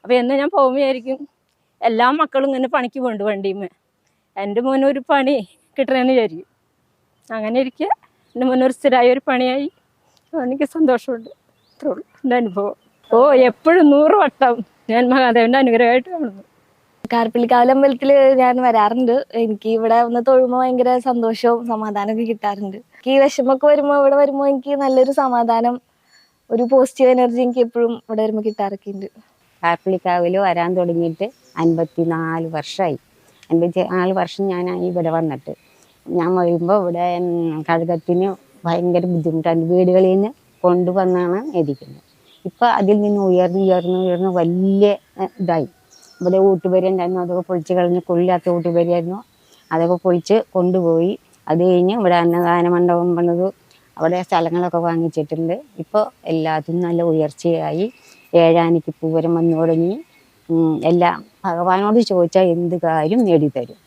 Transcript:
അപ്പോൾ എന്ന് ഞാൻ പോകുമ്പോഴായിരിക്കും എല്ലാ മക്കളും ഇങ്ങനെ പണിക്ക് പോണ്ട് വണ്ടിയുമേ. എൻ്റെ മോനൊരു പണി കിട്ടണമെന്ന് വിചാരിക്കും. അങ്ങനെ ഇരിക്കുക എൻ്റെ മോനൊരു സ്ഥിരമായ ഒരു പണിയായി. എനിക്ക് സന്തോഷമുണ്ട്. അത്രേ ഉള്ളൂ എൻ്റെ അനുഭവം. എപ്പോഴും 100 വട്ടം ഞാൻ മഹാദേവൻ്റെ അനുഗ്രഹമായിട്ട് കാണുന്നു. കാർപ്പിളിക്കാവലമ്പലത്തിൽ ഞാൻ വരാറുണ്ട്. എനിക്ക് ഇവിടെ വന്ന് തൊഴുമ്പോൾ ഭയങ്കര സന്തോഷവും സമാധാനമൊക്കെ കിട്ടാറുണ്ട്. എനിക്ക് ഈ വിഷമമൊക്കെ വരുമ്പോൾ ഇവിടെ വരുമ്പോൾ എനിക്ക് നല്ലൊരു സമാധാനം, ഒരു പോസിറ്റീവ് എനർജി എനിക്ക് എപ്പോഴും ഇവിടെ വരുമ്പോൾ കിട്ടാറൊക്കെ ഉണ്ട്. കാർപ്പിളിക്കാവിൽ വരാൻ തുടങ്ങിയിട്ട് 54 വർഷമായി. 54 വർഷം ഞാനായി ഇവിടെ വന്നിട്ട്. ഞാൻ വരുമ്പോൾ ഇവിടെ കഴകത്തിന് ഭയങ്കര ബുദ്ധിമുട്ടാണ്. വീടുകളിൽ നിന്ന് കൊണ്ടുവന്നാണ് ഇരിക്കുന്നത്. ഇപ്പം അതിൽ നിന്ന് ഉയർന്ന് വലിയ ഇതായി. ഇവിടെ ഊട്ടുപരി ഉണ്ടായിരുന്നു, അതൊക്കെ പൊളിച്ച് കളഞ്ഞ്, കൊള്ളില്ലാത്ത ഊട്ടുപരിയായിരുന്നു, അതൊക്കെ പൊളിച്ച് കൊണ്ടുപോയി. അത് കഴിഞ്ഞ് ഇവിടെ അന്നദാന മണ്ഡപം പണിത് അവിടെ സ്ഥലങ്ങളൊക്കെ വാങ്ങിച്ചിട്ടുണ്ട്. ഇപ്പോൾ എല്ലാത്തിനും നല്ല ഉയർച്ചയായി. ഏഴാനിക്ക് പൂരം വന്നു തുടങ്ങി. എല്ലാം ഭഗവാനോട് ചോദിച്ചാൽ എന്ത് കാര്യം നേടിത്തരും.